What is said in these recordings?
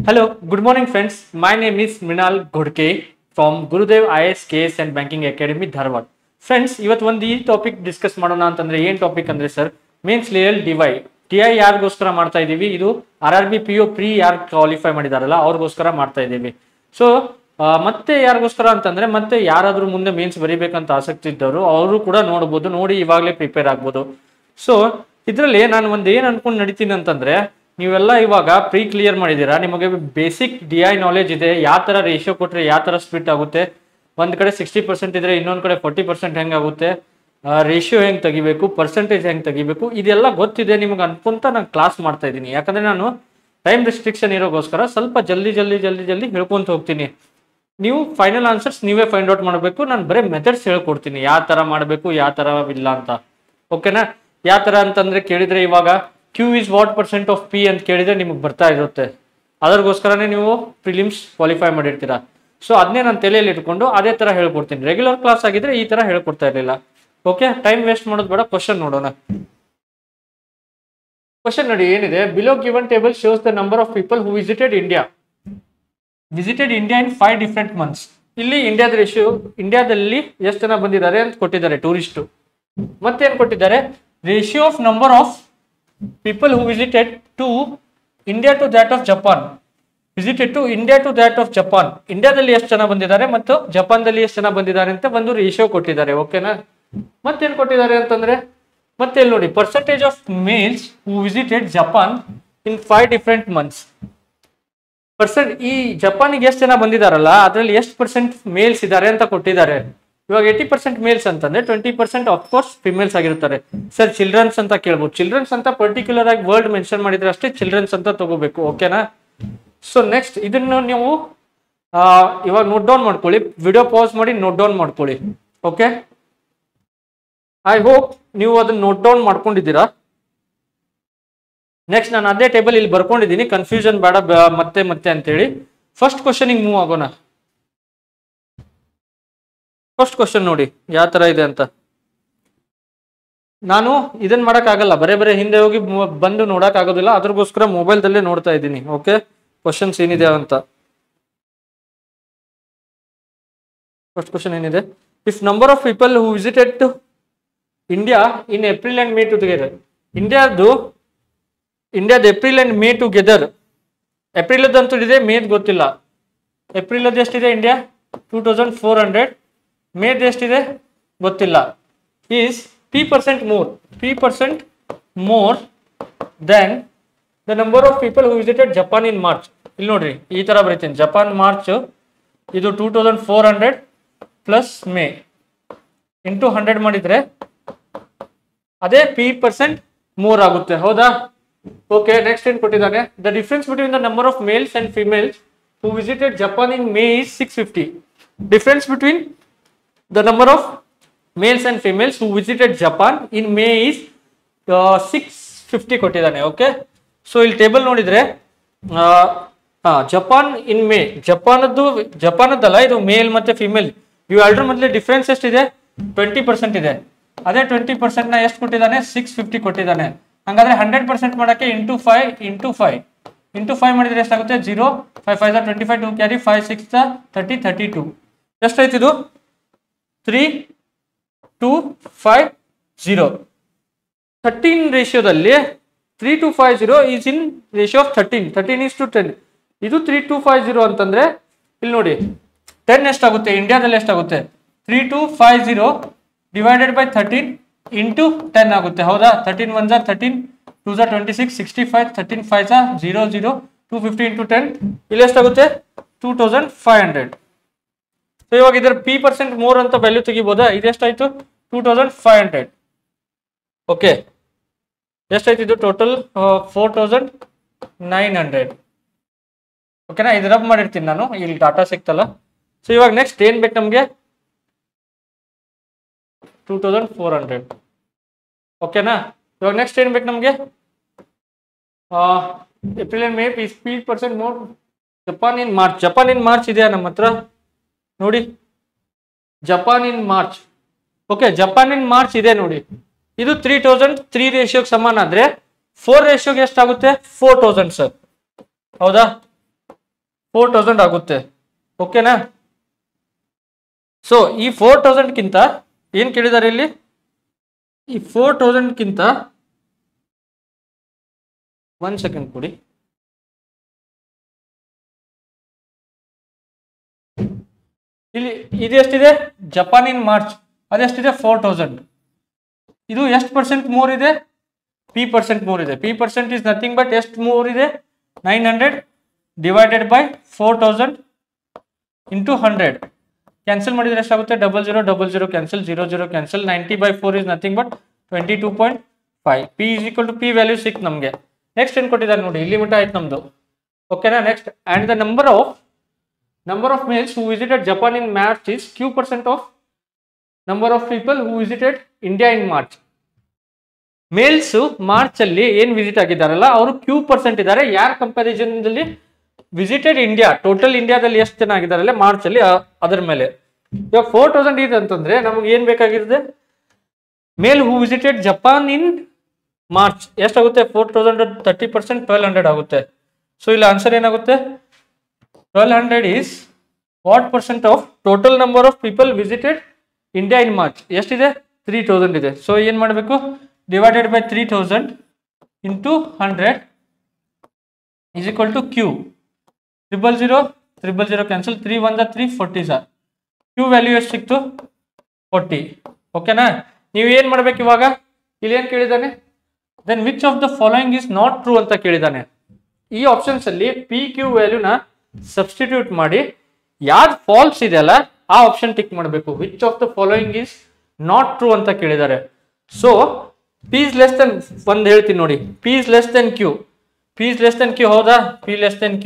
Hello, good morning friends. My name is Mrinal Ghodke from Gurudev IAS KS and Banking Academy Dharwad. Friends ಇವತ್ತು ಒಂದು ಈ topic discuss ಮಾಡೋಣ ಅಂತಂದ್ರೆ ಏನ್ topic ಅಂದ್ರೆ ಸರ್ ಮೇನ್ಸ್ ಲೇಯರ್ ಡಿವೈ ಟಿಐ ಯಾರಿಗೋಸ್ಕರ ಮಾಡ್ತಾ ಇದೀವಿ, ಇದು RRB PO ಪ್ರೀ ಯಾರು ಕ್ವಾಲಿಫೈ ಮಾಡಿದಾರಲ್ಲ ಅವ್ರಿಗೋಸ್ಕರ ಮಾಡ್ತಾ ಇದೀವಿ. ಸೊ ಮತ್ತೆ ಯಾರಿಗೋಸ್ಕರ ಅಂತಂದ್ರೆ ಮತ್ತೆ ಯಾರಾದ್ರೂ ಮುಂದೆ ಮೇನ್ಸ್ ಬರೀಬೇಕಂತ ಆಸಕ್ತಿ ಇದ್ದವರು ಅವರು ಕೂಡ ನೋಡ್ಬೋದು, ನೋಡಿ ಇವಾಗಲೇ ಪ್ರಿಪೇರ್ ಆಗ್ಬೋದು. ಸೊ ಇದರಲ್ಲಿ ನಾನು ಒಂದು ಏನ್ ಅನ್ಕೊಂಡು ನಡೀತೀನಿ ಅಂತಂದ್ರೆ ನೀವೆಲ್ಲ ಇವಾಗ ಪ್ರೀ ಕ್ಲಿಯರ್ ಮಾಡಿದ್ದೀರಾ, ನಿಮಗೆ ಬೇಸಿಕ್ DI ನಾಲೆಜ್ ಇದೆ, ಯಾವ ತರ ರೇಷಿಯೋ ಕೊಟ್ರೆ ಯಾವ ತರ ಸ್ಪ್ಲಿಟ್ ಆಗುತ್ತೆ, ಒಂದ್ ಕಡೆ 60% ಇದ್ರೆ ಇನ್ನೊಂದ್ ಕಡೆ 40% ಹೆಂಗಾಗುತ್ತೆ, ರೇಷಿಯೋ ಹೆಂಗ್ ತೆಗಿಬೇಕು, ಪರ್ಸೆಂಟೇಜ್ ಹೆಂಗ್ ತೆಗಿಬೇಕು, ಇದೆಲ್ಲ ಗೊತ್ತಿದೆ ನಿಮ್ಗೆ ಅನ್ಕೊಂತ ನಾನು ಕ್ಲಾಸ್ ಮಾಡ್ತಾ ಇದ್ದೀನಿ. ಯಾಕಂದ್ರೆ ನಾನು ಟೈಮ್ ರಿಸ್ಟ್ರಿಕ್ಷನ್ ಇರೋಗೋಸ್ಕರ ಸ್ವಲ್ಪ ಜಲ್ದಿ ಹೇಳ್ಕೊಂತ ಹೋಗ್ತೀನಿ. ನೀವು ಫೈನಲ್ ಆನ್ಸರ್ಸ್ ನೀವೇ ಫೈಂಡ್ ಔಟ್ ಮಾಡಬೇಕು. ನಾನು ಬರೀ ಮೆಥಡ್ಸ್ ಹೇಳ್ಕೊಡ್ತೀನಿ, ಯಾವ ತರ ಮಾಡಬೇಕು ಯಾವ ತರ ಇಲ್ಲ ಅಂತ. ಓಕೆನಾ? ಯಾವ ತರ ಅಂತಂದ್ರೆ ಕೇಳಿದ್ರೆ ಇವಾಗ Q is what percent of P ಅಂತ ಕೇಳಿದ್ರೆ ನಿಮಗೆ ಬರ್ತಾ ಇರುತ್ತೆ, ಅದಕ್ಕೋಸ್ಕರನೇ ನೀವು ಪ್ರಿಲಿಮ್ಸ್ ಕ್ವಾಲಿಫೈ ಮಾಡಿರ್ತೀರಾ. ಸೊ ಅದನ್ನೇ ನಾನು ತಲೆಯಲ್ಲಿ ಇಟ್ಕೊಂಡು ಅದೇ ತರ ಹೇಳ್ಕೊಡ್ತೀನಿ. ರೆಗ್ಯುಲರ್ ಕ್ಲಾಸ್ ಆಗಿದ್ರೆ ಈ ತರ ಹೇಳ್ಕೊಡ್ತಾ ಇರಲಿಲ್ಲ. ಓಕೆ, ಟೈಮ್ ವೇಸ್ಟ್ ಮಾಡೋದು ಬೇಡ, ಕ್ವಶನ್ ನೋಡೋಣ. ಕ್ವಶನ್ ನೋಡಿ ಏನಿದೆ, below given table shows the number of people who visited India in 5 different months. ಇಲ್ಲಿ ಇಂಡಿಯಾದ ರೇಷಿಯೋ, ಇಂಡಿಯಾದಲ್ಲಿ ಎಷ್ಟು ಜನ ಬಂದಿದ್ದಾರೆ ಅಂತ ಕೊಟ್ಟಿದ್ದಾರೆ ಟೂರಿಸ್ಟ್. ಮತ್ತೇನ್ ಕೊಟ್ಟಿದ್ದಾರೆ, ratio of number of people who visited to India to that of Japan, ಇಂಡಿಯಾದಲ್ಲಿ ಎಷ್ಟು ಜನ ಬಂದಿದ್ದಾರೆ ಮತ್ತು ಜಪಾನ್ದಲ್ಲಿ ಎಷ್ಟು ಜನ ಬಂದಿದ್ದಾರೆ ಅಂತ ಒಂದು ರೇಷಿಯೋ ಕೊಟ್ಟಿದ್ದಾರೆ. ಓಕೆನಾ? ಮತ್ತೇನ್ ಕೊಟ್ಟಿದ್ದಾರೆ ಅಂತಂದ್ರೆ ಮತ್ತೆ ಇಲ್ಲಿ ನೋಡಿ, percentage of males who visited Japan in 5 different months. ಈ ಜಪಾನಿಗೆ ಎಷ್ಟು ಜನ ಬಂದಿದಾರಲ್ಲ ಅದ್ರಲ್ಲಿ ಎಷ್ಟು ಪರ್ಸೆಂಟ್ ಮೇಲ್ಸ್ ಇದ್ದಾರೆ ಅಂತ ಕೊಟ್ಟಿದ್ದಾರೆ. ಇವಾಗ 80% ಮೇಲ್ಸ್ ಅಂತಂದ್ರೆ 20% ಆಫ್ಕೋರ್ಸ್ ಫಿಮೇಲ್ಸ್ ಆಗಿರ್ತಾರೆ. ಸರ್ ಚಿಲ್ಡ್ರನ್ಸ್ ಅಂತ ಕೇಳ್ಬೋದು, ಚಿಲ್ಡ್ರನ್ಸ್ ಅಂತ ಪರ್ಟಿಕ್ಯುಲರ್ ಆಗಿ ವರ್ಡ್ ಮೆನ್ಷನ್ ಮಾಡಿದ್ರೆ ಅಷ್ಟೇ ಚಿಲ್ಡ್ರನ್ಸ್ ಅಂತ ತಗೋಬೇಕು. ಓಕೆನಾ? ಸೊ ನೆಕ್ಸ್ಟ್ ಇದನ್ನು ನೀವು ಇವಾಗ ನೋಟ್ ಡೌನ್ ಮಾಡ್ಕೊಳ್ಳಿ, ವಿಡಿಯೋ ಪಾಸ್ ಮಾಡಿ ನೋಟ್ ಡೌನ್ ಮಾಡ್ಕೊಳ್ಳಿ. ಓಕೆ, ಐ ಹೋಪ್ ನೀವು ಅದನ್ನ ನೋಟ್ ಡೌನ್ ಮಾಡ್ಕೊಂಡಿದ್ದೀರಾ. ನೆಕ್ಸ್ಟ್ ನಾನು ಅದೇ ಟೇಬಲ್ ಇಲ್ಲಿ ಬರ್ಕೊಂಡಿದ್ದೀನಿ, ಕನ್ಫ್ಯೂಷನ್ ಬೇಡ ಮತ್ತೆ ಅಂತೇಳಿ. ಫಸ್ಟ್ ಕ್ವಶನ್ ಮೂವ್ ಆಗೋಣ. ಫಸ್ಟ್ ಕ್ವಶನ್ ನೋಡಿ ಯಾವ ತರ ಇದೆ ಅಂತ. ನಾನು ಇದನ್ನ ಮಾಡಕ್ ಆಗಲ್ಲ, ಬರೇ ಹಿಂದೆ ಹೋಗಿ ಬಂದು ನೋಡಕ್ ಆಗೋದಿಲ್ಲ, ಅದ್ರಗೋಸ್ಕರ ಮೊಬೈಲ್ದಲ್ಲೇ ನೋಡ್ತಾ ಇದ್ದೀನಿ. ಓಕೆ, ಕ್ವಶನ್ಸ್ ಏನಿದೆ ಅಂತ. ಫಸ್ಟ್ ಕ್ವಶನ್ ಏನಿದೆ, if number of people who visited to India in April and May together. ಇಂಡಿಯಾದ April and May together, April ಅಂತೂ ಇದೆ, ಮೇದ್ ಗೊತ್ತಿಲ್ಲ. ಏಪ್ರಿಲ್ ಎಷ್ಟಿದೆ ಇಂಡಿಯಾ 2400, ಮೇದ್ ಎಷ್ಟಿದೆ ಗೊತ್ತಿಲ್ಲ. Is P% more than the number of people who visited Japan in March. ಇಲ್ಲಿ ನೋಡ್ರಿ ಈ ತರ ಬರೀತೀನಿ, ಜಪಾನ್ ಮಾರ್ಚ್ ಇದು 2400 ಪ್ಲಸ್ ಮೇ ಇಂಟು 100 ಮಾಡಿದ್ರೆ ಅದೇ P% ಮೋರ್ ಆಗುತ್ತೆ. ಹೌದಾ? ಓಕೆ, ನೆಕ್ಸ್ಟ್ ಏನ್ ಕೊಟ್ಟಿದ್ದಾನೆ, the difference between the number of males and females who visited Japan in May is 650. Difference between the number of males and females who visited Japan in May is 650 ಕೊಟ್ಟಿದ್ದಾನೆ. Okay, so ಇಲ್ಲಿ table ನೋಡಿದ್ರೆ Japan in May, ಜಪಾನದ್ದಲ್ಲ ಇದು, ಮೇಲ್ ಮತ್ತೆ female ಇವು ಎರಡರ ಮಧ್ಯೆ difference ಎಷ್ಟಿದೆ, 20% ಇದೆ. ಅದೇ 20% ನ ಎಷ್ಟು ಕೊಟ್ಟಿದ್ದಾನೆ, 650 ಕೊಟ್ಟಿದ್ದಾನೆ. ಹಂಗಾದ್ರೆ 100% ಮಾಡಕ್ಕೆ ಇಂಟು 5 ಮಾಡಿದ್ರೆ ಎಷ್ಟಾಗುತ್ತೆ, 0 5 5 25 2 ಕ್ಯಾರಿ 5 6 30 32. ಎಷ್ಟಾಯ್ತು ಇದು, 3250. 13 ರೇಷಿಯೋದಲ್ಲಿ 3250 ಈಸ್ ಇನ್ ರೇಷಿಯೋ ಆಫ್ 13 ಇದು 3250 ಅಂತಂದ್ರೆ ಇಲ್ಲಿ ನೋಡಿ 10 ಎಷ್ಟಾಗುತ್ತೆ, ಇಂಡಿಯಾದಲ್ಲಿ ಎಷ್ಟಾಗುತ್ತೆ, 3250 ಡಿವೈಡೆಡ್ ಬೈ 13 ಇಂಟು 10 ಆಗುತ್ತೆ. ಹೌದಾ? 13 1 13 2 26 65 13 5 0 0 250 ಇಂಟು 10 ಇಲ್ಲಿ ಎಷ್ಟಾಗುತ್ತೆ, 2500. ಸೊ ಇವಾಗ ಇದರ P% ಮೋರ್ ಅಂತ ವ್ಯಾಲ್ಯೂ ತೆಗಿಬೋದಾ? ಇದೆಷ್ಟಾಯ್ತು, 2500. ಓಕೆ, ಎಷ್ಟಾಯ್ತು ಇದು ಟೋಟಲ್, 4900. ಓಕೆನಾ? ಇದು ರಬ್ ಮಾಡಿರ್ತೀನಿ ನಾನು, ಇಲ್ಲಿ ಡಾಟಾ ಸಿಕ್ತಲ್ಲ. ಸೊ ಇವಾಗ ನೆಕ್ಸ್ಟ್ ಏನ್ ಬೇಕು ನಮ್ಗೆ, 2400. ಓಕೆನಾ? ಇವಾಗ ನೆಕ್ಸ್ಟ್ ಏನ್ ಬೇಕು ನಮ್ಗೆ, April and May P% more Japan in March ಇದೆಯಾ ನಮ್ಮ ಹತ್ರ ನೋಡಿ, Japan in March. Okay, Japan in March ಇದೆ ನೋಡಿ, ಇದು 3000 3 ರೇಷಿಯೋಗೆ ಸಮಾನ ಆದ್ರೆ 4 ರೇಷಿಯೋಗೆ ಎಷ್ಟಾಗುತ್ತೆ, 4000 ಸರ್. ಹೌದಾ? 4000 ಆಗುತ್ತೆ. ಓಕೆನಾ? ಸೊ ಈ 4000ಗಿಂತ ಏನ್ ಕೇಳಿದ್ದಾರೆ ಇಲ್ಲಿ, ಈ 4000ಗಿಂತ 1 ಸೆಕೆಂಡ್ ಕೊಡಿ. ಇಲ್ಲಿ ಇದು ಎಷ್ಟಿದೆ, ಜಪಾನ್ ಇನ್ ಮಾರ್ಚ್ ಅದೆಷ್ಟಿದೆ 4000. ಇದು ಎಷ್ಟು ಪರ್ಸೆಂಟ್ ಮೋರ್ ಇದೆ, P% ಮೋರ್ ಇದೆ. P% ಇಸ್ ನಥಿಂಗ್ ಬಟ್ ಎಷ್ಟು ಮೋರ್ ಇದೆ, 900 ಡಿವೈಡೆಡ್ ಬೈ 4000 ಇಂಟು 100. ಕ್ಯಾನ್ಸಲ್ ಮಾಡಿದ್ರೆ ಎಷ್ಟಾಗುತ್ತೆ, 0000 cancel, 00 cancel, 90/4 is nothing but 22.5. P is equal to P value ಸಿಕ್ತು ನಮಗೆ. ನೆಕ್ಸ್ಟ್ ಏನು ಕೊಟ್ಟಿದ್ದಾರೆ ನೋಡಿ, ಇಲ್ಲಿ ಮಿಟ ಆಯ್ತು ನಮ್ದು. ಓಕೆನಾ? Next, and the number of males who visited Japan in March is Q% of number of people who visited India in March. Males March ಅಲ್ಲಿ ಏನ್ ವಿಸಿಟ್ ಆಗಿದ್ದಾರಲ್ಲ ಅವರು Q% ಇದ್ದಾರೆ. ಯಾರ ಕಂಪ್ಯಾರಿಸನ್ ಅಲ್ಲಿ ವಿಸಿಟೆಡ್ ಇಂಡಿಯಾ, ಟೋಟಲ್ ಇಂಡಿಯಾದಲ್ಲಿ ಎಷ್ಟು ಜನ ಆಗಿದ್ದಾರಲ್ಲ ಮಾರ್ಚ್ ಅಲ್ಲಿ, ಅದರ ಮೇಲೆ. ಇವಾಗ 4000 ಇದೆ ಅಂತಂದ್ರೆ ನಮ್ಗೆ ಏನ್ ಬೇಕಾಗಿರುತ್ತೆ, ಮೇಲ್ ಹೂ ವಿಸಿಟೆಡ್ ಜಪಾನ್ ಇನ್ ಮಾರ್ಚ್ ಎಷ್ಟಾಗುತ್ತೆ, 4000 30% 1200 ಆಗುತ್ತೆ. ಸೊ ಇಲ್ಲಿ ಆನ್ಸರ್ ಏನಾಗುತ್ತೆ, 1200 is what percent of total number of people visited India in March? ಎಷ್ಟಿದೆ, 3000 ಇದೆ. ಸೊ ಏನ್ ಮಾಡಬೇಕು, divided by 3000 into 100 is equal to Q. 000 cancel, 3 1 3 40 sir. Q value ಎಷ್ಟು ಸಿಕ್ತು, 40. ಓಕೆನಾ? ನೀವು ಏನ್ ಮಾಡ್ಬೇಕು ಇವಾಗ, ಇಲ್ಲಿ ಏನ್ ಕೇಳಿದಾನೆ, then which of the following is not true ಅಂತ ಕೇಳಿದಾನೆ. ಈ ಆಪ್ಷನ್ಸ್ ಅಲ್ಲಿ PQ ವ್ಯಾಲ್ಯೂನ ಸಬ್ಸ್ಟಿಟ್ಯೂಟ್ ಮಾಡಿ ಯಾವ್ದು ಫಾಲ್ಸ್ ಇದೆಯಲ್ಲ ಆ ಆಪ್ಷನ್ ಟಿಕ್ ಮಾಡಬೇಕು. Which of the following is not true ಅಂತ ಕೇಳಿದ್ದಾರೆ. So P is less than, ಒಂದು ಹೇಳ್ತೀನಿ ನೋಡಿ, P is less than Q. P is less than Q ಹೌದಾ, P less than Q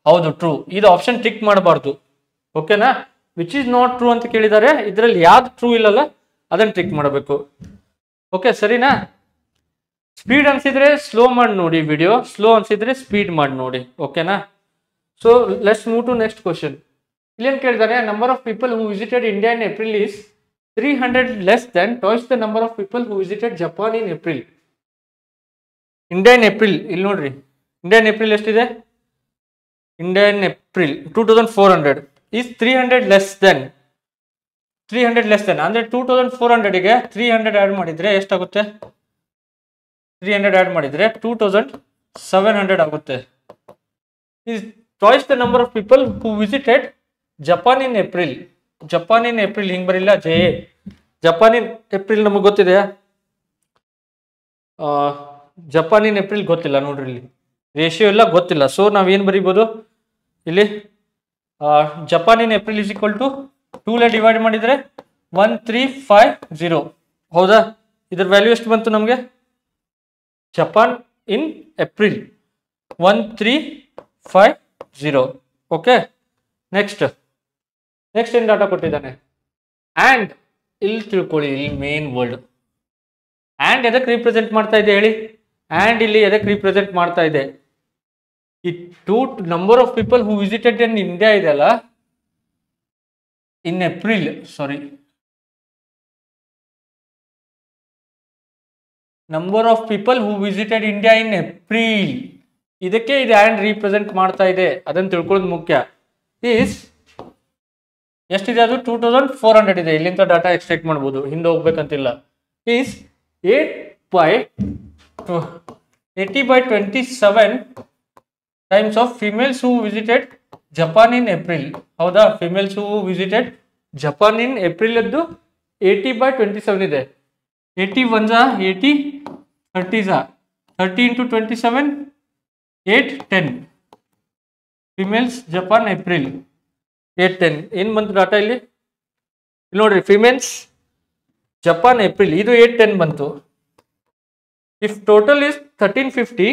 ಹೌದು, ಟ್ರೂ. ಇದು ಆಪ್ಷನ್ ಟಿಕ್ ಮಾಡಬಾರ್ದು. ಓಕೆನಾ? ವಿಚ್ ಇಸ್ ನಾಟ್ ಟ್ರೂ ಅಂತ ಕೇಳಿದ್ದಾರೆ, ಇದರಲ್ಲಿ ಯಾವ್ದು ಟ್ರೂ ಇಲ್ಲಲ್ಲ ಅದನ್ನ ಟಿಕ್ ಮಾಡಬೇಕು. ಓಕೆ ಸರಿನಾ? ಸ್ಪೀಡ್ ಅನ್ಸಿದ್ರೆ ಸ್ಲೋ ಮಾಡಿ ನೋಡಿ ವಿಡಿಯೋ, ಸ್ಲೋ ಅನ್ಸಿದ್ರೆ ಸ್ಪೀಡ್ ಮಾಡಿ ನೋಡಿ. ಓಕೆನಾ? So let's move to next question. ಇಲ್ಲೇನು ಕೇಳಿದ್ದಾರೆ, number of people who visited India in April is 300 less than twice the number of people who visited Japan in April. Indian April ಇಲ್ಲಿ ನೋಡ್ರಿ, Indian April ಎಷ್ಟಿದೆ, Indian April 2400 is 300 less than. 300 less than ಅಂದ್ರೆ 2400ಗೆ 300 add ಮಾಡಿದ್ರೆ ಎಷ್ಟಾಗುತ್ತೆ, 300 add ಮಾಡಿದ್ರೆ 2700 ಆಗುತ್ತೆ. Is twice the number of people who visited Japan in April. Japan in April ಹಿಂಗ್ ಬರಿಲ್ಲ, ಜಪಾನ್ ಇನ್ ಏಪ್ರಿಲ್ ನಮಗೆ ಗೊತ್ತಿದೆಯಾ, ಜಪಾನ್ ಇನ್ ಏಪ್ರಿಲ್ ಗೊತ್ತಿಲ್ಲ ನೋಡ್ರಿ, ಇಲ್ಲಿ ರೇಷಿಯೋ ಎಲ್ಲ ಗೊತ್ತಿಲ್ಲ. ಸೊ ನಾವೇನು ಬರಿಬೋದು ಇಲ್ಲಿ, Japan in April is equal to 2 divide ಮಾಡಿದ್ರೆ 1350. ಹೌದಾ? ಇದ್ರ ವ್ಯಾಲ್ಯೂ ಎಷ್ಟು ಬಂತು ನಮಗೆ, Japan in April 1350. Okay, next ಏನ್ ಡಾಟಾ ಕೊಟ್ಟಿದ್ದಾನೆ, ಆ್ಯಂಡ್ ಇಲ್ಲಿ ತಿಳ್ಕೊಳ್ಳಿ, ಇಲ್ಲಿ ಮೇನ್ ವರ್ಡ್ ಆ್ಯಂಡ್ ಎದಕ್ಕೆ ರಿಪ್ರೆಸೆಂಟ್ ಮಾಡ್ತಾ ಇದೆ ಹೇಳಿ, ಆ್ಯಂಡ್ ಇಲ್ಲಿ ಎದಕ್ಕೆ ರಿಪ್ರೆಸೆಂಟ್ ಮಾಡ್ತಾ ಇದೆ, ಈ number of people who visited in India ಇದೆಯಲ್ಲ in April, sorry, number of people who visited India in April, ಇದಕ್ಕೆ ಇದು ಆ್ಯಂಡ್ ರಿಪ್ರೆಸೆಂಟ್ ಮಾಡ್ತಾ ಇದೆ, ಅದನ್ನು ತಿಳ್ಕೊಳ್ಳೋದು ಮುಖ್ಯ. ಈಸ್ ಎಷ್ಟಿದೆ, ಅದು 2400 ಇದೆ. ಇಲ್ಲಿಂದ ಡಾಟಾ ಎಕ್ಸ್ಟ್ರಾಕ್ಟ್ ಮಾಡ್ಬೋದು, ಹಿಂದೆ ಹೋಗ್ಬೇಕಂತಿಲ್ಲ. Is 80/27 times of females who visited Japan in April. ಹೌದಾ? Females who visited Japan in April ಅದ್ದು 80/27 ಇದೆ. 80 1 80, 30 30 ಇಂಟು 27 8 10. Females Japan April 8 10. ಏನು ಬಂತು ಡಾಟಾ ಇಲ್ಲಿ ನೋಡ್ರಿ, ಫಿಮೇಲ್ಸ್ ಜಪಾನ್ ಏಪ್ರಿಲ್ ಇದು 8 10 ಬಂತು. If total is 1350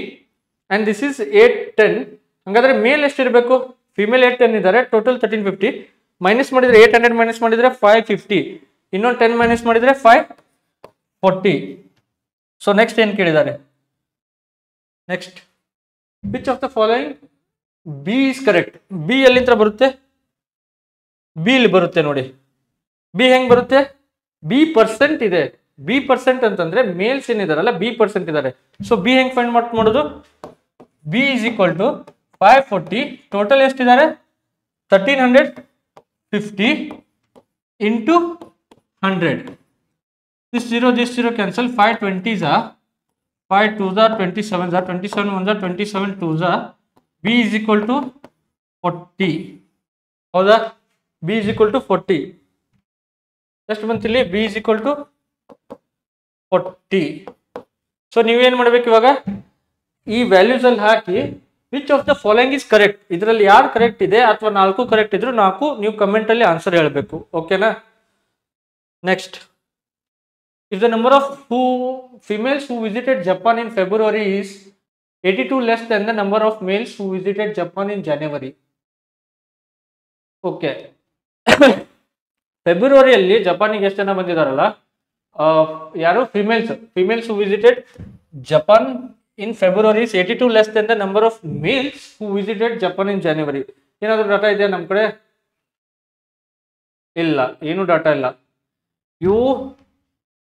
and this is 8 10, ಹಂಗಾದ್ರೆ ಮೇಲ್ ಎಷ್ಟಿರಬೇಕು, ಫಿಮೇಲ್ 8 10 ಇದ್ದಾರೆ, ಟೋಟಲ್ 1350 ಮೈನಸ್ ಮಾಡಿದ್ರೆ 800 ಮೈನಸ್ ಮಾಡಿದ್ರೆ 550, ಇನ್ನೊಂದು 10 ಮೈನಸ್ ಮಾಡಿದ್ರೆ 540. ಸೊ ನೆಕ್ಸ್ಟ್ ಏನು ಕೇಳಿದ್ದಾರೆ, next which of the following B is correct. B ಎಲ್ಲಿಂದ ಬರುತ್ತೆ, ಬಿ ಇಲ್ಲಿ ಬರುತ್ತೆ ನೋಡಿ. ಬಿ ಹೆಂಗ್ ಬರುತ್ತೆ, ಬಿ ಪರ್ಸೆಂಟ್ ಇದೆ. ಬಿ ಪರ್ಸೆಂಟ್ ಅಂತಂದ್ರೆ ಮೇಲ್ಸ್ ಏನಿದಾರಲ್ಲ ಬಿ ಪರ್ಸೆಂಟ್ ಇದ್ದಾರೆ. ಸೊ ಬಿ ಹೆಂಗ್ ಫೈಂಡ್ ಮಾಡೋದು, B is equal to 540 total ಎಷ್ಟಿದ್ದಾರೆ 1350 into 100. This 0 cancel. 5 20s are 5 2s are 27s are 27 1s are 27 2s are. B is equal to 40. ಹೌದಾ? B is equal to 40. ಎಷ್ಟು ಬಂತಿಲ್ಲಿ? B is equal to 40. ಸೊ ನೀವೇನು ಮಾಡ್ಬೇಕು ಇವಾಗ? ಈ ವ್ಯಾಲ್ಯೂಸ್ ಅಲ್ಲಿ ಹಾಕಿ which of the following is correct, ಇದರಲ್ಲಿ ಯಾರು ಕರೆಕ್ಟ್ ಇದೆ ಅಥವಾ 4 ಕರೆಕ್ಟ್ ಇದ್ರು 4 ನೀವು ಕಮೆಂಟ್ ಅಲ್ಲಿ ಆನ್ಸರ್ ಹೇಳಬೇಕು. ಓಕೆನಾ? Next, if the number of females who visited Japan in February is 82 less than the number of males who visited Japan in January. Okay, ಫೆಬ್ರವರಿಯಲ್ಲಿ ಜಪಾನಿಗೆ ಎಷ್ಟು ಜನ ಬಂದಿದಾರಲ್ಲ, ಯಾರು females who visited Japan in February is 82 less than the number of males who visited Japan in January. ಏನಾದರೂ data ಇದೆಯಾ ನಮ್ಮ ಕಡೆ? ಇಲ್ಲ, ಏನು ಡಾಟಾ ಇಲ್ಲ.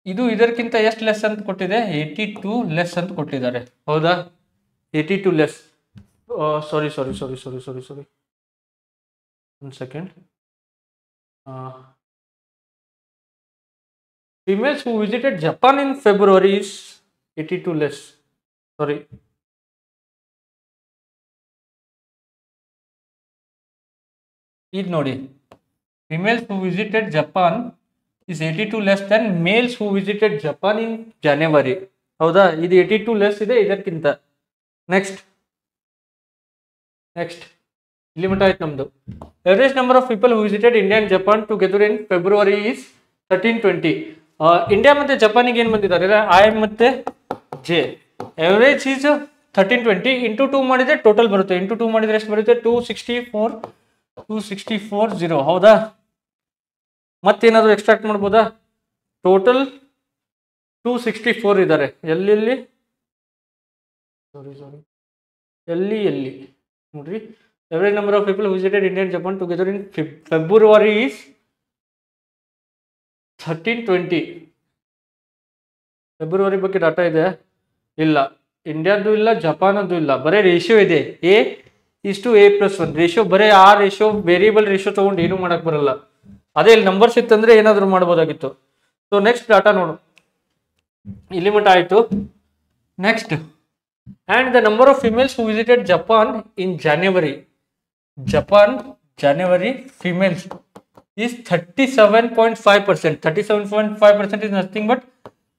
ಇದು ಇದಕ್ಕಿಂತ ಎಷ್ಟು ಲೆಸ್ ಅಂತ ಕೊಟ್ಟಿದೆ? 82 ಲೆಸ್ ಅಂತ ಕೊಟ್ಟಿದ್ದಾರೆ. ಹೌದಾ? 82 less. Sorry 1 second. Females who visited Japan in February is 82 less. Sorry. This nodi. Females who visited Japan is 82 less than males who visited Japan in January. ಹೌದಾ? ಇದು 82 ಲೆಸ್ ಇದೆ ಇದಕ್ಕಿಂತ. ನೆಕ್ಸ್ಟ್ ಇಲ್ಲಿ ಮಟ್ಟ ಆಯ್ತು ನಮ್ದು. Average number of people who visited India and Japan together in February is 1320. India ಮತ್ತೆ ಜಪಾನಿಗೆ ಏನು ಬಂದಿದ್ದಾರೆ? ಐ ಮತ್ತೆ ಜೆ. ಎವರೇಜ್ ಈಸ್ 1320 ಇಂಟು 2 ಮಾಡಿದ್ರೆ ಟೋಟಲ್ ಬರುತ್ತೆ. ಇಂಟು 2 ಮಾಡಿದ್ರೆ ಎಷ್ಟು ಬರುತ್ತೆ? 264 ಹೌದಾ? ಮತ್ತೇನಾದ್ರು ಎಕ್ಸ್ಟ್ರಾಕ್ಟ್ ಮಾಡ್ಬೋದಾ? ಟೋಟಲ್ 264 ಇದ್ದಾರೆ. ಎಲ್ಲಿ ನೋಡ್ರಿ, average number of people visited India and Japan together in February is 1320. February ಬಗ್ಗೆ ಡಾಟಾ ಇದೆ? ಇಲ್ಲ, ಇಂಡಿಯಾದ್ದು ಇಲ್ಲ, ಜಪಾನದ್ದು ಇಲ್ಲ, ಬರೀ ರೇಷಿಯೋ ಇದೆ. A:A+1 ರೇಷಿಯೋ, ಬರೀ ಆ ರೇಷಿಯೋ ವೇರಿಯಬಲ್ ರೇಷಿಯೋ ತಗೊಂಡು ಏನು ಮಾಡಕ್ ಬರಲ್ಲ. ಅದೇ ಇಲ್ಲಿ ನಂಬರ್ಸ್ ಇತ್ತಂದ್ರೆ ಏನಾದ್ರು ಮಾಡ್ಬೋದಾಗಿತ್ತು. ಸೊ ನೆಕ್ಸ್ಟ್ ಡಾಟಾ ನೋಡು, ಇಲ್ಲಿ ಮಟ್ಟ ಆಯ್ತು. Next, and the number of females who visited Japan in January females is 37.5%. 37.5% is nothing but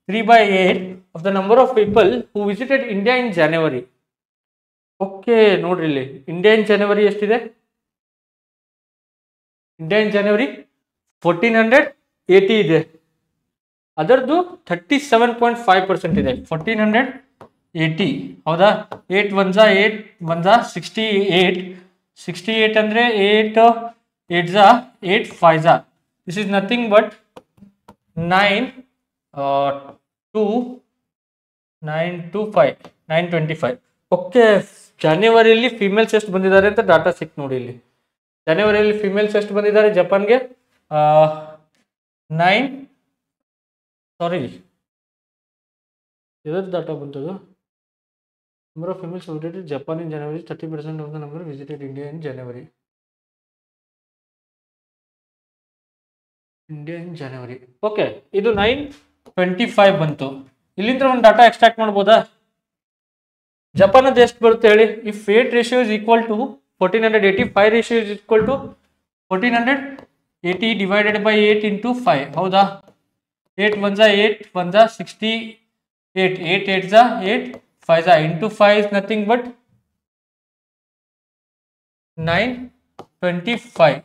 3/8 of the number of people who visited India in January. Okay, ನೋಡ್ರಿ ಇಲ್ಲಿ India in ಜನವರಿ ಎಷ್ಟಿದೆ? India in ಜನವರಿ 1480 ಇದೆ. ಅದರದ್ದು 37.5% ಇದೆ. 1480 ಹೌದಾ? 8 1 8 1 68. 68 ಅಂದ್ರೆ 8 8 8 5 this is nothing but 9 2 9 2 5 925. Okay, ಜನವರಿಯಲ್ಲಿ females ಎಷ್ಟು ಬಂದಿದ್ದಾರೆ ಅಂತ ಡಾಟಾ ಸಿಕ್ ನೋಡಿ. ಇಲ್ಲಿ ಜನವರಿಯಲ್ಲಿ ಫಿಮೇಲ್ಸ್ ಎಷ್ಟು ಬಂದಿದ್ದಾರೆ ಜಪಾನ್ಗೆ? 9 ಸಾರಿ ಇದರ data ಬಂತದು. Number of females visited Japan in January is 30% of the number visited India in January. Okay, ಇದು 925 ಬಂತು. ಇಲ್ಲಿಂದ ಒಂದು ಡಾಟಾ ಎಕ್ಸ್ಟ್ರಾಕ್ಟ್ ಮಾಡ್ಬೋದಾ? ಜಪಾನದ್ದು ಎಷ್ಟು ಬರುತ್ತೆ ಹೇಳಿ? If 8 ratio is equal to 1480, 5 ratio is equal to 1480 divided by 8 into 5. ಹೌದಾ? 8 1 8 1 68 8 8 8 5 into 5 is nothing but 925.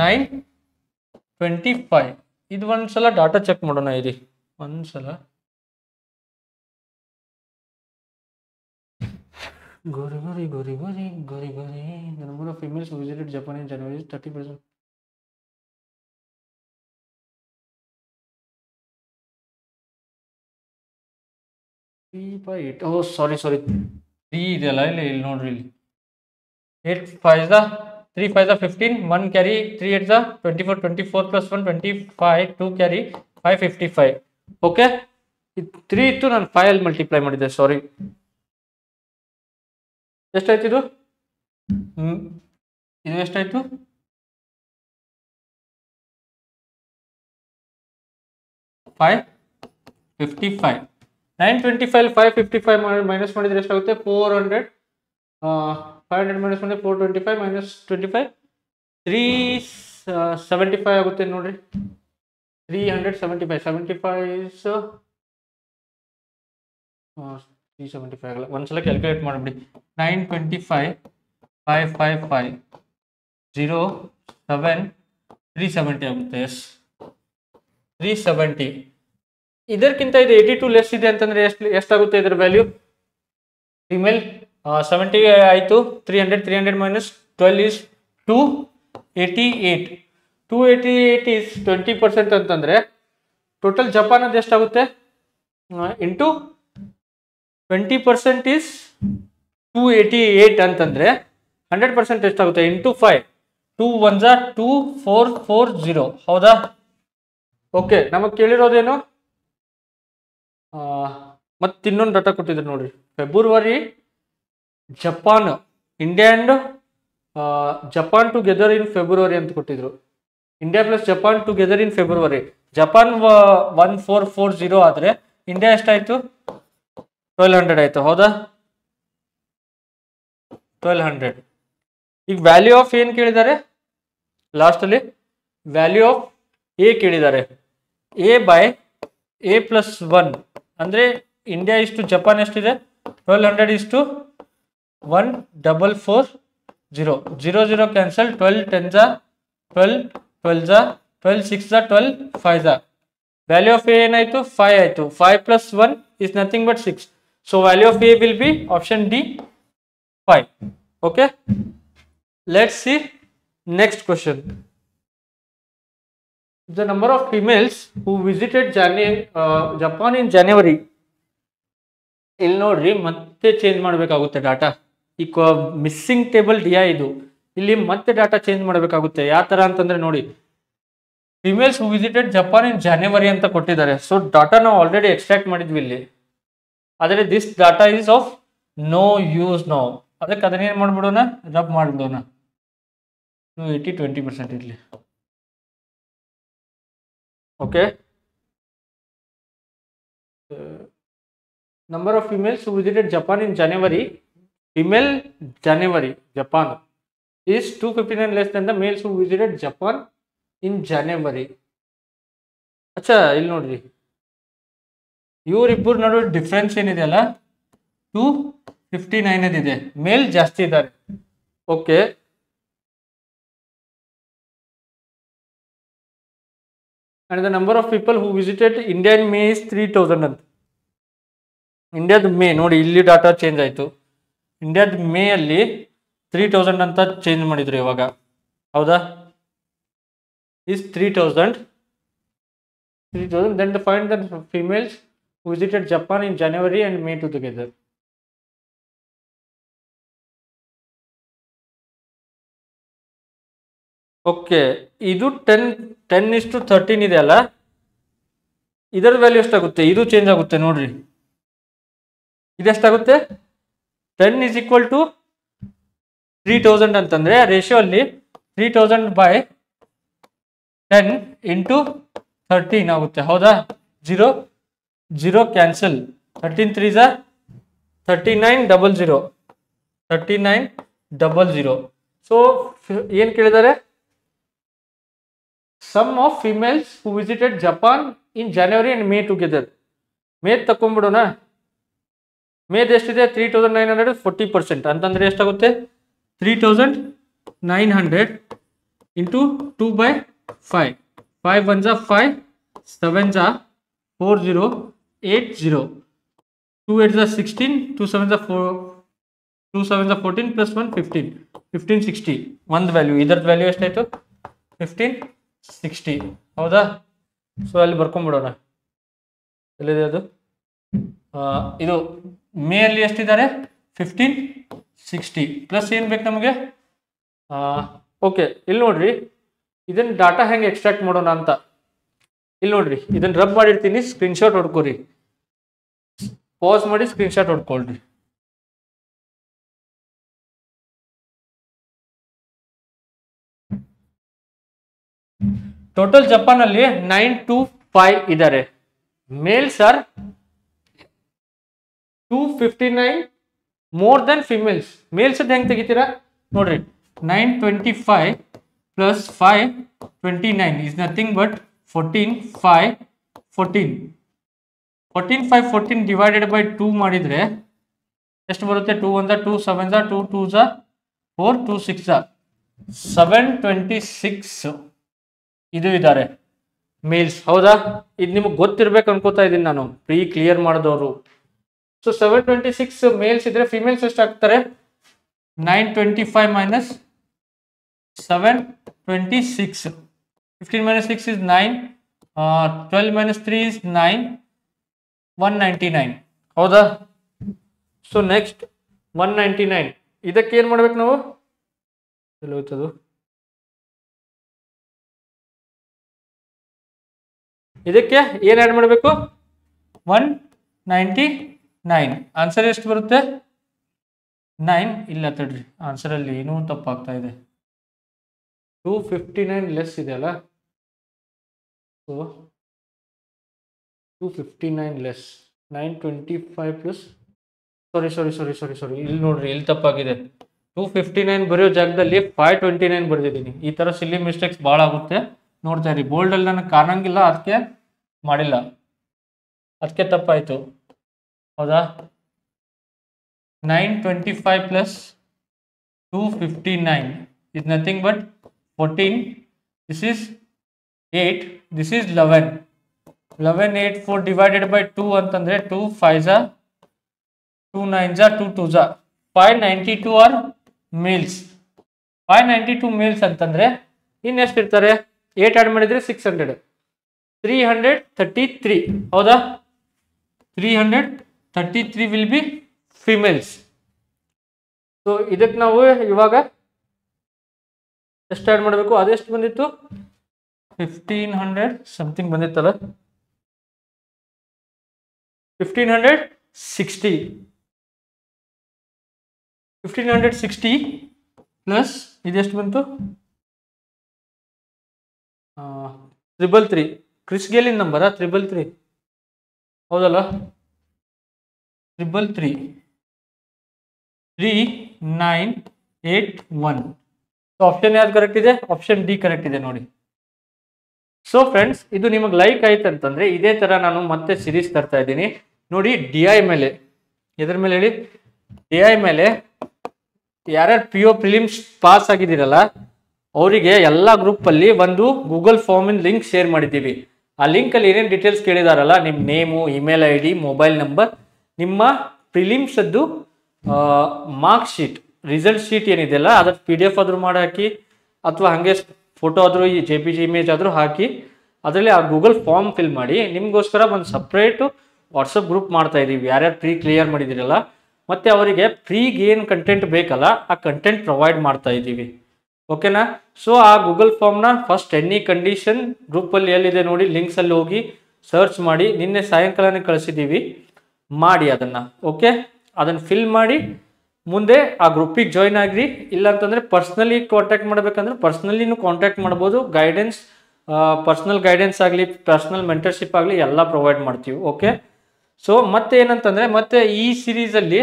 925. ಇದು ಒಂದ್ಸಲ ಡಾಟಾ ಚೆಕ್ ಮಾಡೋಣ. ಇರಿ ಒಂದ್ಸಲ. ಗೋರಿ the number of females who visited Japan in January is 30%. Oh, sorry 3 ಇದೆಯಲ್ಲ, ಇಲ್ಲಿ ನೋಡ್ರಿ. ಇಲ್ಲಿ 8 5 3 5 15, 1 ಕ್ಯಾರಿ, 3 8 24, 24 plus 1 25, 2 ಕ್ಯಾರಿ 555. ಓಕೆ, 3 ಇತ್ತು, ನಾನು 5 ಅಲ್ಲಿ ಮಲ್ಟಿಪ್ಲೈ ಮಾಡಿದ್ದೆ. ಸಾರಿ. ಎಷ್ಟಾಯ್ತು ಇದು? ಇದು ಎಷ್ಟಾಯ್ತು? 555. 925 555 ಮೈನಸ್ ಮಾಡಿದ್ರೆ ಎಷ್ಟಾಗುತ್ತೆ? 400. 500 ಮೈನಸ್ ಮಾಡಿದ್ರೆ 425 ಮೈನಸ್ 25 375 ಆಗುತ್ತೆ ನೋಡ್ರಿ. 375 375 ಆಗಲ್ಲ, ಒಂದ್ಸಲ ಕ್ಯಾಲ್ಕುಲೇಟ್ ಮಾಡಿಬಿಡಿ. 925 555 0 7 370 ಆಗುತ್ತೆ. ಎಸ್ 370. ಇದಕ್ಕಿಂತ ಇದು 82 ಲೆಸ್ ಇದೆ ಅಂತಂದ್ರೆ ಎಷ್ಟಾಗುತ್ತೆ ಇದರ ವ್ಯಾಲ್ಯೂ? ಫಿಮೇಲ್ 70 ಆಯಿತು. 300 ಮೈನಸ್ 12 is 288. 288 is 20% ಅಂತಂದ್ರೆ ಟೋಟಲ್ ಜಪಾನ್ ಅದು ಎಷ್ಟಾಗುತ್ತೆ? ಇಂಟು 20% is 288 ಅಂತಂದ್ರೆ 100% ಎಷ್ಟಾಗುತ್ತೆ? ಇಂಟು 5. 2 1 2440. ಹೌದಾ? ಓಕೆ, ನಮಗೆ ಕೇಳಿರೋದೇನು? ಮತ್ತೆ ಇನ್ನೊಂದು ಡಾಟಾ ಕೊಟ್ಟಿದ್ರು ನೋಡ್ರಿ. February Japan, India and Japan together in February ಅಂತ ಕೊಟ್ಟಿದ್ರು. India plus Japan together in February. Japan 1440 ಆದ್ರೆ ಇಂಡಿಯಾ ಎಷ್ಟಾಯ್ತು? 1200 ಆಯ್ತು. ಹೌದಾ? 1200. ಈಗ ವ್ಯಾಲ್ಯೂ ಆಫ್ ಏನ್ ಕೇಳಿದ್ದಾರೆ? ಲಾಸ್ಟ್ ಅಲ್ಲಿ ವ್ಯಾಲ್ಯೂ ಆಫ್ ಎ ಕೇಳಿದ್ದಾರೆ. ಎ ಬೈ ಎ ಪ್ಲಸ್ 1 ಅಂದ್ರೆ ಇಂಡಿಯಾ ಇಷ್ಟು ಜಪಾನ್ ಎಷ್ಟಿದೆ? 1200 ಇಷ್ಟು 1440. 0 0 ಕ್ಯಾನ್ಸಲ್. 12 10 12 12 12 6 12 5. ವ್ಯಾಲ್ಯೂ ಆಫ್ ಎ ಏನಾಯ್ತು? 5 ಆಯ್ತು. 5 plus 1 is nothing but 6. So value of a will be option D 5. Okay, let's see next question. The number of females who visited Japan in January. ಇಲ್ಲಿ ನೋಡ್ರಿ, ಮತ್ತೆ change ಮಾಡಬೇಕಾಗುತ್ತೆ data. ಈ missing table ಡಿಯಾ ಇದು. ಇಲ್ಲಿ ಮತ್ತೆ ಡಾಟಾ ಚೇಂಜ್ ಮಾಡಬೇಕಾಗುತ್ತೆ. ಯಾವ ತರ ಅಂತಂದ್ರೆ ನೋಡಿ, females who visited Japan in January ಅಂತ ಕೊಟ್ಟಿದ್ದಾರೆ. ಸೊ ಡಾಟಾ ನಾವು ಆಲ್ರೆಡಿ ಎಕ್ಸ್ಟ್ರಾಕ್ಟ್ ಮಾಡಿದ್ವಿ ಇಲ್ಲಿ. ಆದರೆ this data is of no use ನಾವು. ಅದಕ್ಕೆ ಅದನ್ನೇನು ಮಾಡ್ಬಿಡೋಣ? ರಬ್ ಮಾಡಿಬಿಡೋಣ. 80 20% ಇರಲಿ. Okay, number of females who visited Japan in January. Female January Japan is 259 less than the males who visited Japan in January. ಅಚ್ಚಾ, ಇಲ್ಲಿ ನೋಡ್ರಿ, ಇವರಿಬ್ಬರ ನಡುವೆ ಡಿಫ್ರೆನ್ಸ್ ಏನಿದೆ ಅಲ್ಲ, 259 ಇದೆ. ಮೇಲ್ ಜಾಸ್ತಿ ಇದ್ದಾರೆ. Okay, and the number of people who visited India in May is 3000 ಅಂತ. ಇಂಡಿಯಾದ ಮೇ ನೋಡಿ, ಇಲ್ಲಿ ಡಾಟಾ ಚೇಂಜ್ ಆಯಿತು. ಇಂಡಿಯಾದ ಮೇ ಅಲ್ಲಿ 3000 ಅಂತ ಚೇಂಜ್ ಮಾಡಿದ್ರು ಇವಾಗ. ಹೌದಾ? is 3000. Then to find the females who visited Japan in January and May together. Okay, ಇದು 10:13 ಇದೆ ಅಲ್ಲ, ಇದರ ವ್ಯಾಲ್ಯೂ ಎಷ್ಟಾಗುತ್ತೆ? ಇದು ಚೇಂಜ್ ಆಗುತ್ತೆ ನೋಡ್ರಿ. ಇದೆಷ್ಟಾಗುತ್ತೆ? 10 is equal to 3000 ಅಂತಂದ್ರೆ ರೇಷಿಯೋ ಅಲ್ಲಿ 3000 by 10 into 13 ಆಗುತ್ತೆ. ಹೌದಾ? 0 0 ಕ್ಯಾನ್ಸಲ್. 13 3 3900. 3900. ಸೊ ಏನ್ ಕೇಳಿದ್ದಾರೆ? Sum of females who visited Japan in January and May together. May ತಕೊಂಡ್ಬಿಡೋಣ. ಮೇದ್ ಎಷ್ಟಿದೆ? 3900. 40% ಅಂತಂದ್ರೆ ಎಷ್ಟಾಗುತ್ತೆ? 3900 ಇಂಟು 2 by 5. 5 1 5 7 40 80. 2 8 16 2 7 4 2 7 14 plus 1 15 1560. ಒಂದು ವ್ಯಾಲ್ಯೂ. ಇದರ ವ್ಯಾಲ್ಯೂ ಎಷ್ಟಾಯ್ತು? 1560. ಹೌದಾ? ಸೊ ಅಲ್ಲಿ ಬರ್ಕೊಂಡ್ಬಿಡೋಣ. ಎಲ್ಲಿದೆ ಅದು? ಇದು ಮೇ ಅಲ್ಲಿ ಎಷ್ಟಿದ್ದಾರೆ? 1560 ಪ್ಲಸ್ ಏನು ಬೇಕು ನಮಗೆ? ಓಕೆ, ಇಲ್ಲಿ ನೋಡ್ರಿ, ಇದನ್ನ ಡಾಟಾ ಹೆಂಗೆ ಎಕ್ಸ್ಟ್ರಾಕ್ಟ್ ಮಾಡೋಣ ಅಂತ. ಇಲ್ಲಿ ನೋಡ್ರಿ, ಇದನ್ನ ರಬ್ ಮಾಡಿರ್ತೀನಿ. ಸ್ಕ್ರೀನ್ಶಾಟ್ ಹೊಡ್ಕೋರಿ. ಪಾಸ್ ಮಾಡಿ ಸ್ಕ್ರೀನ್ಶಾಟ್ ಹೊಡ್ಕೊಳ್ರಿ. ಟೋಟಲ್ ಜಪಾನ್ ಅಲ್ಲಿ 925 ಇದ್ದಾರೆ. Males are 259 more than females. Males ಹೆಂಗ್ ತೆಗಿತೀರಾ ನೋಡ್ರಿ, 925 plus 529 is nothing but 14 5 14 14 5 14 divided by 2 ಮಾಡಿದ್ರೆ ಎಷ್ಟು ಬರುತ್ತೆ? 2 1 2 7 2 2 4 2 6 726 ಇದು ಇದ್ದಾರೆ ಮೇಲ್ಸ್. ಹೌದಾ? ಇದು ನಿಮಗೆ ಗೊತ್ತಿರ್ಬೇಕು ಅನ್ಕೋತಾ ಇದ್ದೀನಿ ನಾನು, ಪ್ರೀ ಕ್ಲಿಯರ್ ಮಾಡಿದವರು. ಸೊ 726 ಮೇಲ್ಸ್ ಇದ್ರೆ ಫಿಮೇಲ್ಸ್ ಎಷ್ಟು ಆಗ್ತಾರೆ? 925 minus 726. 15 minus 6 is 9. 12 minus 3 is 9. 199. ಹೌದಾ? ಸೊ ನೆಕ್ಸ್ಟ್ 199 ಇದಕ್ಕೆ ಏನ್ ಮಾಡ್ಬೇಕು ನಾವು? ಹೋಯ್ತದು, ಇದಕ್ಕೆ ಏನ್ ಆಡ್ ಮಾಡಬೇಕು? 199. ಆನ್ಸರ್ ಎಷ್ಟು ಬರುತ್ತೆ? 9 ಇಲ್ಲ ತಡ್ರಿ, ಆನ್ಸರ್ ಅಲ್ಲಿ ಏನೋ ತಪ್ಪಾಗ್ತಾ ಇದೆ. 259 ಲೆಸ್ ಇದೆ ಅಲ್ಲ, ಸೊ 259 ಲೆಸ್ 925 ಪ್ಲಸ್ ಸಾರಿ ಇಲ್ಲಿ ನೋಡ್ರಿ, ಇಲ್ಲಿ ತಪ್ಪಾಗಿದೆ. 259 ಬರೆಯೋ ಜಾಗದಲ್ಲಿ 529 ಬರೆದಿದ್ದೀನಿ. ಈ ತರ ಸಿಲ್ಲಿ ಮಿಸ್ಟೇಕ್ಸ್ ಭಾಳ ಆಗುತ್ತೆ, ನೋಡ್ತಾ ಇರಿ. ಬೋಲ್ಡ್ ಅಲ್ಲಿ ನನಗೆ ಕಾಣಂಗಿಲ್ಲ, ಅದಕ್ಕೆ ಮಾಡಿಲ್ಲ, ಅದಕ್ಕೆ ತಪ್ಪಾಯ್ತು. ಹೌದಾ? 925 plus 259 is nothing but 14. This is 8. This is 11. 11 8 4 divided by 2 ಅಂತಂದ್ರೆ 2 5 2 9 2 2 592 are males. 592 males ಅಂತಂದ್ರೆ ಇನ್ನೆಷ್ಟು ಇರ್ತಾರೆ? 8 ಆಡ್ ಮಾಡಿದ್ರೆ 600, 333. ಹೌದಾ? 333 will be females. ಸೊ ಇದಕ್ಕೆ ನಾವು ಇವಾಗ ಎಷ್ಟು ಆಡ್ ಮಾಡಬೇಕು? ಅದೆಷ್ಟು ಬಂದಿತ್ತು? 1500 ಸಮಥಿಂಗ್ ಬಂದಿತ್ತಲ್ಲ, 1560. 1560 ಪ್ಲಸ್ ಇದೆಷ್ಟು ಬಂತು? 333. ಕ್ರಿಸ್ ಗೇಲಿನ ನಂಬರ 333. ಹೌದಲ್ಲ? 333 3981. ಸೊ ಆಪ್ಷನ್ ಯಾವ್ದು ಕರೆಕ್ಟ್ ಇದೆ? ಆಪ್ಷನ್ ಡಿ ಕರೆಕ್ಟ್ ಇದೆ ನೋಡಿ. ಸೊ ಫ್ರೆಂಡ್ಸ್, ಇದು ನಿಮಗೆ ಲೈಕ್ ಆಯ್ತು ಅಂತಂದ್ರೆ ಇದೇ ತರ ನಾನು ಮತ್ತೆ ಸಿರೀಸ್ ತರ್ತಾ ಇದ್ದೀನಿ ನೋಡಿ. DI ಮೇಲೆ, ಎದ್ರ ಮೇಲೆ ಹೇಳಿ? DI ಮೇಲೆ ಯಾರ್ಯಾರು PO ಪ್ರಿಲಿಮ್ಸ್ ಪಾಸ್ ಆಗಿದ್ದೀರಲ್ಲ ಅವರಿಗೆ ಎಲ್ಲ ಗ್ರೂಪ್ ಅಲ್ಲಿ ಒಂದು ಗೂಗಲ್ ಫಾರ್ಮಿನ ಲಿಂಕ್ ಶೇರ್ ಮಾಡಿದ್ದೀವಿ. ಆ ಲಿಂಕ್ ಅಲ್ಲಿ ಏನೇನು ಡೀಟೇಲ್ಸ್ ಕೇಳಿದಾರಲ್ಲ, ನಿಮ್ಮ name, email ID, mobile number, ನಿಮ್ಮ ಪ್ರಿಲಿಮ್ಸ್ ಅದ್ದು ಮಾರ್ಕ್ ಶೀಟ್, ರಿಸಲ್ಟ್ ಶೀಟ್ ಏನಿದೆಯಲ್ಲ ಅದ್ರ PDF ಆದ್ರೂ ಮಾಡಿ ಹಾಕಿ, ಅಥವಾ ಹಾಗೆ ಫೋಟೋ ಆದ್ರೂ ಈ JPG ಇಮೇಜ್ ಆದ್ರೂ ಹಾಕಿ ಅದರಲ್ಲಿ ಆ ಗೂಗಲ್ ಫಾರ್ಮ್ ಫಿಲ್ ಮಾಡಿ ನಿಮ್ಗೋಸ್ಕರ ಒಂದು ಸಪ್ರೇಟ್ ವಾಟ್ಸಪ್ ಗ್ರೂಪ್ ಮಾಡ್ತಾ ಇದೀವಿ. ಯಾರ್ಯಾರು ಪ್ರೀ ಕ್ಲಿಯರ್ ಮಾಡಿದಿರಲ್ಲ ಮತ್ತೆ ಅವರಿಗೆ ಫ್ರೀಗೆ ಏನು ಕಂಟೆಂಟ್ ಬೇಕಲ್ಲ ಆ ಕಂಟೆಂಟ್ ಪ್ರೊವೈಡ್ ಮಾಡ್ತಾ ಇದ್ದೀವಿ. ಓಕೆನಾ? ಸೊ ಆ ಗೂಗಲ್ ಫಾರ್ಮ್ನ ಫಸ್ಟ್ ಎನಿ ಕಂಡೀಷನ್ ಗ್ರೂಪಲ್ಲಿ ಎಲ್ಲಿದೆ ನೋಡಿ, ಲಿಂಕ್ಸ್ ಅಲ್ಲಿ ಹೋಗಿ ಸರ್ಚ್ ಮಾಡಿ. ನಿನ್ನೆ ಸಾಯಂಕಾಲನೇ ಕಳಿಸಿದ್ದೀವಿ, ಮಾಡಿ ಅದನ್ನು. ಓಕೆ, ಅದನ್ನು ಫಿಲ್ ಮಾಡಿ ಮುಂದೆ ಆ ಗ್ರೂಪಿಗೆ ಜಾಯ್ನ್ ಆಗ್ರಿ. ಇಲ್ಲ ಅಂತಂದರೆ ಪರ್ಸ್ನಲಿ ಕಾಂಟ್ಯಾಕ್ಟ್ ಮಾಡಬೇಕಂದ್ರೆ ಪರ್ಸ್ನಲಿನೂ ಕಾಂಟ್ಯಾಕ್ಟ್ ಮಾಡ್ಬೋದು. ಗೈಡೆನ್ಸ್, ಪರ್ಸ್ನಲ್ ಗೈಡೆನ್ಸ್ ಆಗಲಿ, ಪರ್ಸ್ನಲ್ ಮೆಂಟರ್ಶಿಪ್ ಆಗಲಿ ಎಲ್ಲ ಪ್ರೊವೈಡ್ ಮಾಡ್ತೀವಿ. ಓಕೆ, ಸೊ ಮತ್ತೆ ಏನಂತಂದರೆ ಮತ್ತೆ ಈ ಸೀರೀಸಲ್ಲಿ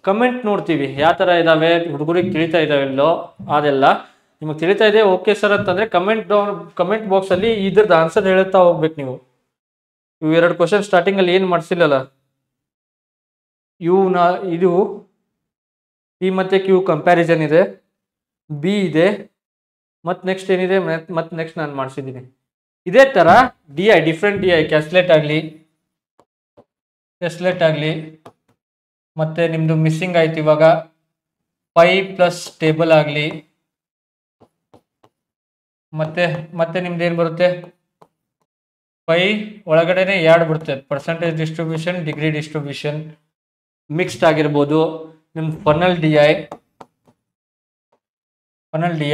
ಕಮೆಂಟ್ ನೋಡ್ತೀವಿ ಯಾವ ಥರ ಇದ್ದಾವೆ, ಹುಡುಗರಿಗೆ ತಿಳಿತಾ ಇದ್ದಾವೆಲ್ಲೋ ಅದೆಲ್ಲ ನಿಮಗೆ ತಿಳಿತಾ ಇದೆ. ಓಕೆ ಸರ್ ಅಂತಂದರೆ ಕಮೆಂಟ್ ಬಾಕ್ಸಲ್ಲಿ ಇದ್ರದ್ದು ಆನ್ಸರ್ ಹೇಳ್ತಾ ಹೋಗ್ಬೇಕು ನೀವು. ಇವು 2 ಕ್ವಶನ್ ಸ್ಟಾರ್ಟಿಂಗಲ್ಲಿ ಏನು ಮಾಡಿಸಿಲ್ಲಲ್ಲ, ಇದು P ಮತ್ತು Q ಕಂಪ್ಯಾರಿಸನ್ ಇದೆ, B ಇದೆ, ಮತ್ತು ನೆಕ್ಸ್ಟ್ ಏನಿದೆ, ಮತ್ತು ನೆಕ್ಸ್ಟ್ ನಾನು ಮಾಡಿಸಿದ್ದೀನಿ. ಇದೇ ಥರ DI, ಡಿಫ್ರೆಂಟ್ DI, ಕ್ಯಾಸ್ಲೆಟ್ ಆಗಲಿ ಮತ್ತು ನಿಮ್ಮದು ಮಿಸ್ಸಿಂಗ್ ಆಯ್ತು ಇವಾಗ ಪೈ ಪ್ಲಸ್ ಟೇಬಲ್ ಆಗಲಿ, ಮತ್ತೆ ನಿಮ್ದು ಏನು ಬರುತ್ತೆ, ಪೈ ಒಳಗಡೆನೆ 2 ಬರುತ್ತೆ, percentage distribution, degree distribution mixed ಆಗಿರ್ಬೋದು. ನಿಮ್ಮ ಫನಲ್ ಡಿ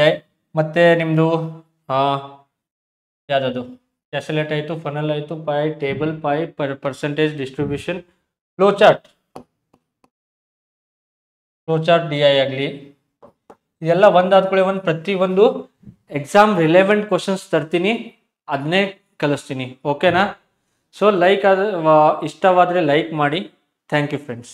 ಐ ಮತ್ತು ನಿಮ್ಮದು ಯಾವುದದು ಕ್ಯಾಸಲೆಟ್ ಆಯಿತು, ಫನಲ್ ಆಯಿತು, pie table, pie percentage distribution, flow chart DI ಆಗಲಿ, ಇದೆಲ್ಲ ಒಂದಾದ್ಕೊಳ್ಳಿ ಒಂದು ಪ್ರತಿಯೊಂದು ಎಕ್ಸಾಮ್ ರಿಲೆವೆಂಟ್ ಕ್ವಶನ್ಸ್ ತರ್ತೀನಿ, ಅದನ್ನೇ ಕಲಿಸ್ತೀನಿ. ಓಕೆನಾ? ಸೊ ಲೈಕ್ ಇಷ್ಟವಾದರೆ ಲೈಕ್ ಮಾಡಿ. Thank you friends.